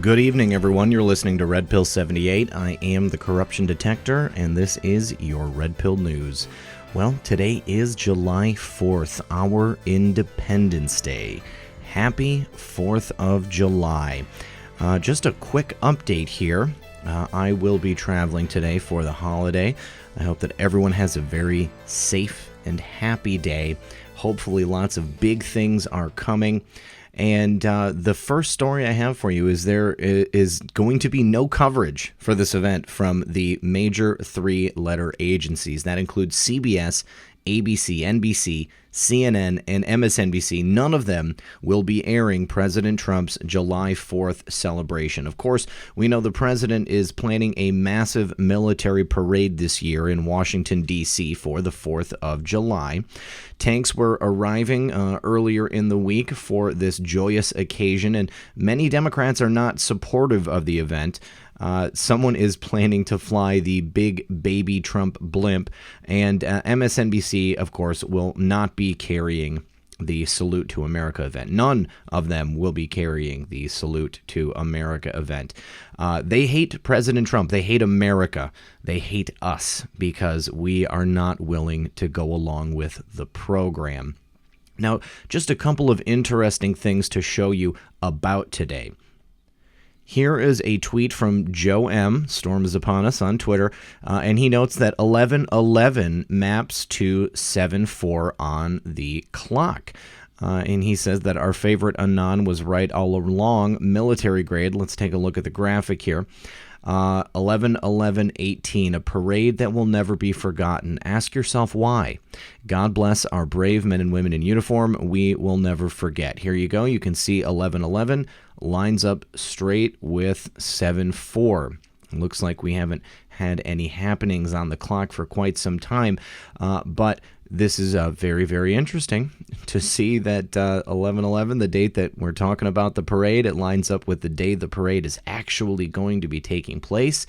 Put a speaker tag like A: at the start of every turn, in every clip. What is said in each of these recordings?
A: Good evening, everyone. You're listening to Red Pill 78. I am the Corruption Detector, and this is your Red Pill News. Well, today is July 4th, our Independence Day. Happy 4th of July. Just a quick update here. I will be traveling today for the holiday. I hope that everyone has a very safe and happy day. Hopefully lots of big things are coming. And the first story I have for you is there is going to be no coverage for this event from the major three-letter agencies. That includes CBS, ABC, NBC, CNN, and MSNBC. None of them will be airing President Trump's July 4th celebration. Of course, we know the president is planning a massive military parade this year in Washington, D.C. for the 4th of July. Tanks were arriving earlier in the week for this joyous occasion, and many Democrats are not supportive of the event. Someone is planning to fly the big baby Trump blimp, and MSNBC, of course, will not be carrying the Salute to America event. None of them will be carrying the Salute to America event. They hate President Trump. They hate America. They hate us because we are not willing to go along with the program. Now, just a couple of interesting things to show you about today. Here is a tweet from Joe M. Storm is upon us on Twitter, and he notes that 11:11 maps to 7:4 on the clock. And he says that our favorite Anon was right all along, military grade. Let's take a look at the graphic here. 11/11/18, a parade that will never be forgotten. Ask yourself why. God bless our brave men and women in uniform. We will never forget. Here you go. You can see 11/11 lines up straight with 7/4. Looks like we haven't had any happenings on the clock for quite some time, but this is very, very interesting to see that 11/11, the date that we're talking about the parade, it lines up with the day the parade is actually going to be taking place.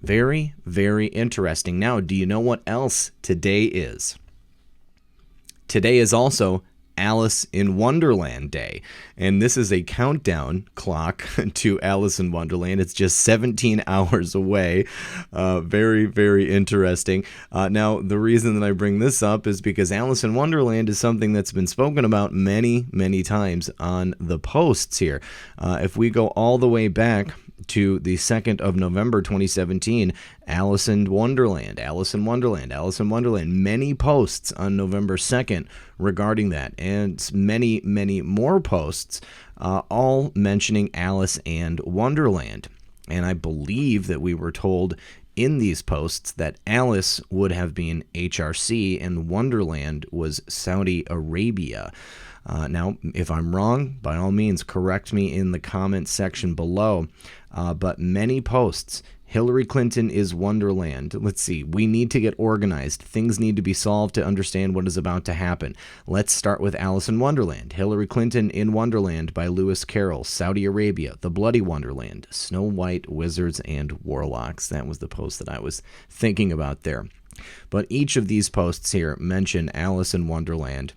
A: Very, very interesting. Now, do you know what else today is? Today is also Alice in Wonderland Day, and this is a countdown clock to Alice in Wonderland. It's just 17 hours away. Very, very interesting. Now, the reason that I bring this up is because Alice in Wonderland is something that's been spoken about many, many times on the posts here. If we go all the way back to the 2nd of November 2017, Alice in Wonderland, Alice in Wonderland, Alice in Wonderland. Many posts on November 2nd regarding that, and many, many more posts, all mentioning Alice and Wonderland. And I believe that we were told in these posts that Alice would have been HRC and Wonderland was Saudi Arabia. Now, if I'm wrong, by all means, correct me in the comment section below. But many posts, Hillary Clinton is Wonderland. Let's see. We need to get organized. Things need to be solved to understand what is about to happen. Let's start with Alice in Wonderland. Hillary Clinton in Wonderland by Lewis Carroll. Saudi Arabia, The Bloody Wonderland. Snow White, Wizards, and Warlocks. That was the post that I was thinking about there. But each of these posts here mention Alice in Wonderland.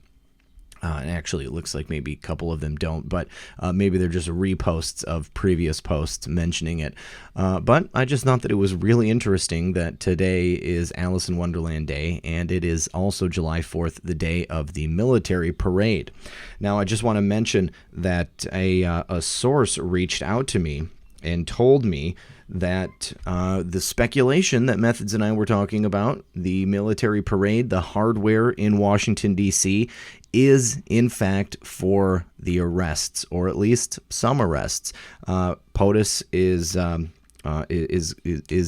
A: And actually, it looks like maybe a couple of them don't, but maybe they're just reposts of previous posts mentioning it. But I just thought that it was really interesting that today is Alice in Wonderland Day, and it is also July 4th, the day of the military parade. Now, I just want to mention that a source reached out to me and told me that the speculation that Methods and I were talking about, the military parade, the hardware in Washington, D.C., is in fact for the arrests, or at least some arrests. POTUS is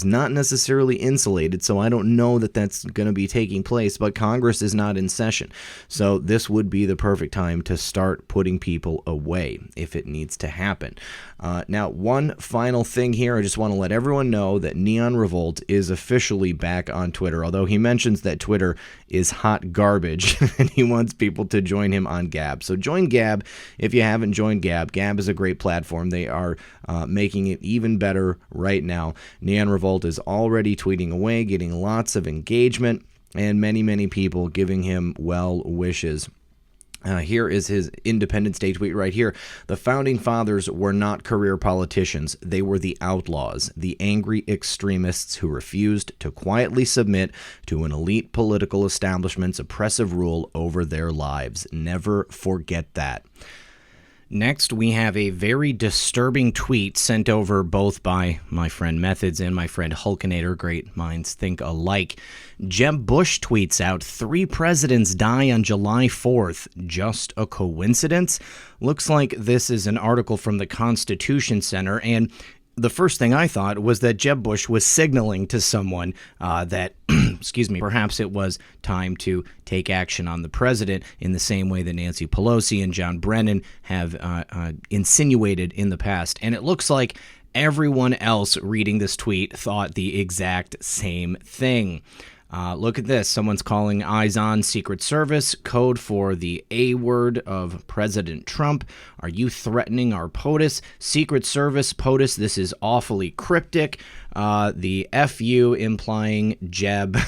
A: not necessarily insulated, so I don't know that that's going to be taking place, but Congress is not in session. So this would be the perfect time to start putting people away if it needs to happen. Now, one final thing here. I just want to let everyone know that Neon Revolt is officially back on Twitter, although he mentions that Twitter is hot garbage and he wants people to join him on Gab. So join Gab if you haven't joined Gab. Gab is a great platform. They are making it even better right now. Neon Revolt is already tweeting away, getting lots of engagement, and many, many people giving him well wishes. Here is his Independence Day tweet right here. The founding fathers were not career politicians. They were the outlaws, the angry extremists who refused to quietly submit to an elite political establishment's oppressive rule over their lives. Never forget that. Next, we have a very disturbing tweet sent over both by my friend Methods and my friend Hulkinator. Great minds think alike. Jeb Bush tweets out, 3 presidents die on July 4th. Just a coincidence? Looks like this is an article from the Constitution Center, and the first thing I thought was that Jeb Bush was signaling to someone that, perhaps it was time to take action on the president in the same way that Nancy Pelosi and John Brennan have insinuated in the past. And it looks like everyone else reading this tweet thought the exact same thing. Look at this. Someone's calling Eyes On Secret Service, code for the A word of President Trump. Are you threatening our POTUS? Secret Service, POTUS, this is awfully cryptic. The FU implying Jeb.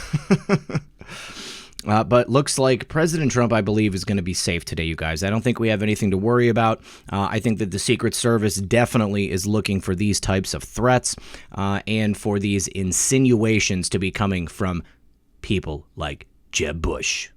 A: But looks like President Trump, I believe, is going to be safe today, you guys. I don't think we have anything to worry about. I think that the Secret Service definitely is looking for these types of threats and for these insinuations to be coming from people like Jeb Bush.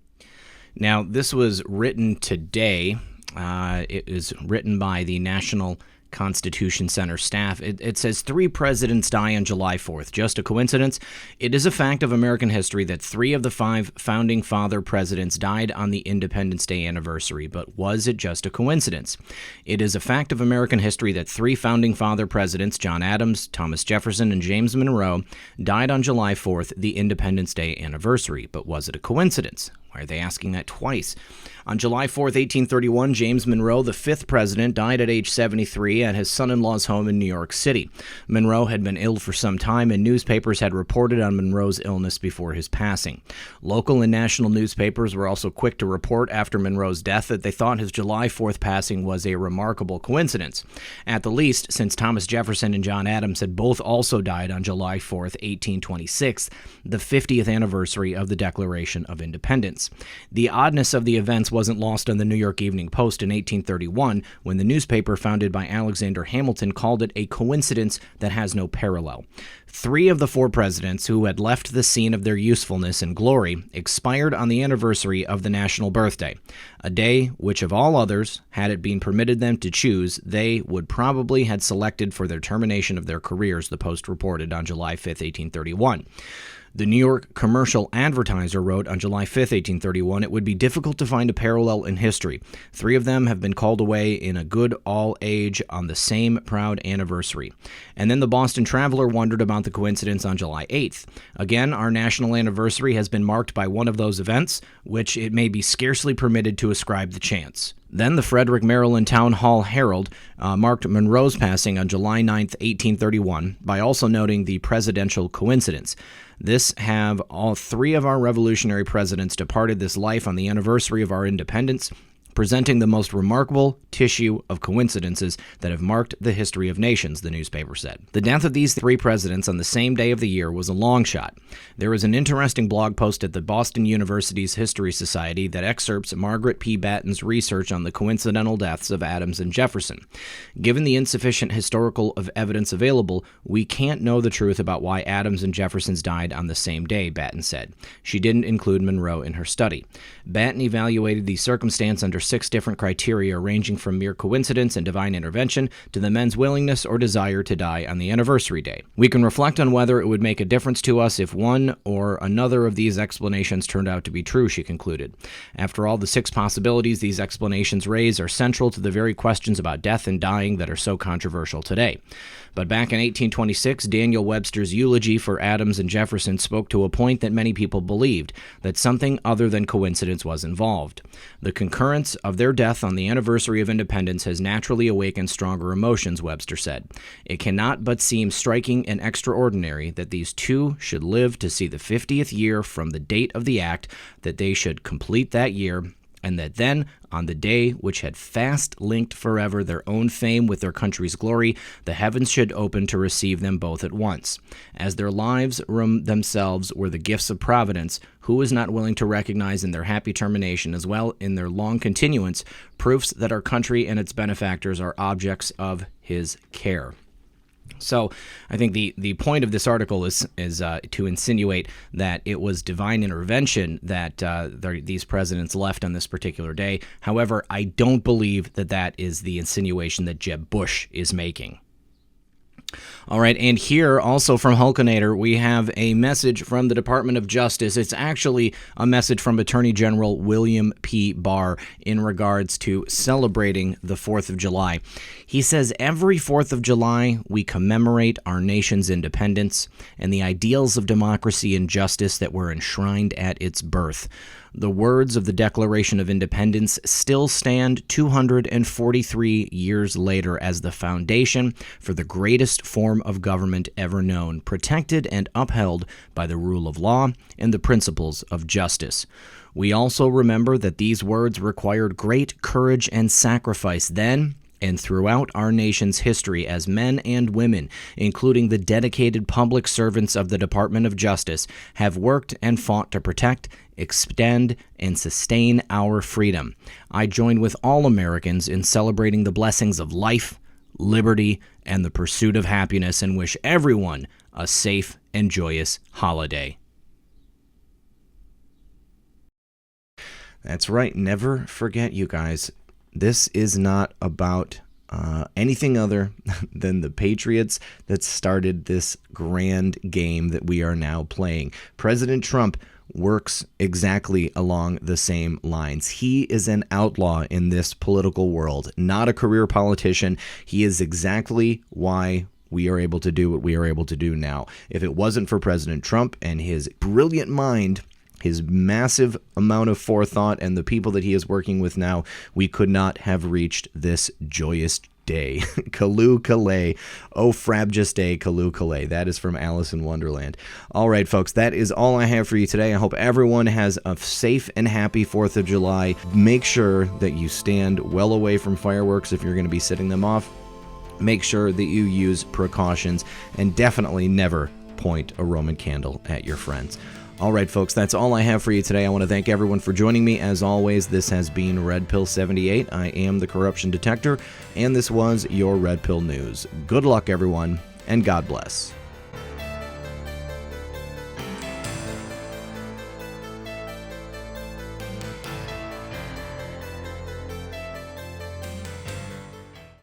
A: Now, this was written today. It is written by the National Constitution Center staff. It says 3 presidents die on July 4th. Just a coincidence? It is a fact of American history that 3 of the 5 founding father presidents died on the Independence Day anniversary, but was it just a coincidence? It is a fact of American history that 3 founding father presidents, John Adams, Thomas Jefferson, and James Monroe, died on July 4th, the Independence Day anniversary, but was it a coincidence? Why are they asking that twice? On July 4th, 1831, James Monroe, the 5th president, died at age 73 at his son-in-law's home in New York City. Monroe had been ill for some time, and newspapers had reported on Monroe's illness before his passing. Local and national newspapers were also quick to report after Monroe's death that they thought his July 4th passing was a remarkable coincidence. At the least, since Thomas Jefferson and John Adams had both also died on July 4th, 1826, the 50th anniversary of the Declaration of Independence. The oddness of the events wasn't lost on the New York Evening Post in 1831, when the newspaper founded by Alexander Hamilton called it a coincidence that has no parallel. 3 of the 4 presidents who had left the scene of their usefulness and glory expired on the anniversary of the national birthday, a day which of all others, had it been permitted them to choose, they would probably had selected for their termination of their careers, the Post reported on July 5, 1831. The New York Commercial Advertiser wrote on July 5, 1831, it would be difficult to find a parallel in history. 3 of them have been called away in a good all age on the same proud anniversary. And then the Boston Traveler wondered about the coincidence on July 8th. Again, our national anniversary has been marked by one of those events, which it may be scarcely permitted to ascribe the chance. Then the Frederick, Maryland Town Hall Herald marked Monroe's passing on July 9, 1831, by also noting the presidential coincidence. This have all 3 of our revolutionary presidents departed this life on the anniversary of our independence, presenting the most remarkable tissue of coincidences that have marked the history of nations, the newspaper said. The death of these 3 presidents on the same day of the year was a long shot. There is an interesting blog post at the Boston University's History Society that excerpts Margaret P. Batten's research on the coincidental deaths of Adams and Jefferson. Given the insufficient historical evidence available, we can't know the truth about why Adams and Jefferson died on the same day, Batten said. She didn't include Monroe in her study. Batten evaluated the circumstance under 6 different criteria ranging from mere coincidence and divine intervention to the men's willingness or desire to die on the anniversary day. We can reflect on whether it would make a difference to us if one or another of these explanations turned out to be true, she concluded. After all, the 6 possibilities these explanations raise are central to the very questions about death and dying that are so controversial today. But back in 1826, Daniel Webster's eulogy for Adams and Jefferson spoke to a point that many people believed, that something other than coincidence was involved. The concurrence of their death on the anniversary of independence has naturally awakened stronger emotions, Webster said. It cannot but seem striking and extraordinary that these 2 should live to see the 50th year from the date of the act, that they should complete that year, and that then, on the day which had fast linked forever their own fame with their country's glory, the heavens should open to receive them both at once. As their lives themselves were the gifts of providence, who is not willing to recognize in their happy termination, as well in their long continuance, proofs that our country and its benefactors are objects of his care? So I think the point of this article is to insinuate that it was divine intervention that these presidents left on this particular day. However, I don't believe that that is the insinuation that Jeb Bush is making. All right, and here also from Hulkinator, we have a message from the Department of Justice. It's actually a message from Attorney General William P. Barr in regards to celebrating the 4th of July. He says, every 4th of July, we commemorate our nation's independence and the ideals of democracy and justice that were enshrined at its birth. The words of the Declaration of Independence still stand 243 years later as the foundation for the greatest form of government ever known, protected and upheld by the rule of law and the principles of justice. We also remember that these words required great courage and sacrifice then and throughout our nation's history as men and women, including the dedicated public servants of the Department of Justice, have worked and fought to protect, extend, and sustain our freedom. I join with all Americans in celebrating the blessings of life, liberty, and the pursuit of happiness, and wish everyone a safe and joyous holiday. That's right. Never forget, you guys. This is not about anything other than the Patriots that started this grand game that we are now playing. President Trump works exactly along the same lines. He is an outlaw in this political world, not a career politician. He is exactly why we are able to do what we are able to do now. If it wasn't for President Trump and his brilliant mind, his massive amount of forethought, and the people that he is working with now, we could not have reached this joyous day. Callooh Callay. Oh, frabjous day, Callooh Callay. That is from Alice in Wonderland. All right, folks, that is all I have for you today. I hope everyone has a safe and happy 4th of July. Make sure that you stand well away from fireworks if you're going to be setting them off. Make sure that you use precautions, and definitely never point a Roman candle at your friends. All right, folks, that's all I have for you today. I want to thank everyone for joining me. As always, this has been Red Pill 78. I am the Corruption Detector, and this was your Red Pill News. Good luck, everyone, and God bless.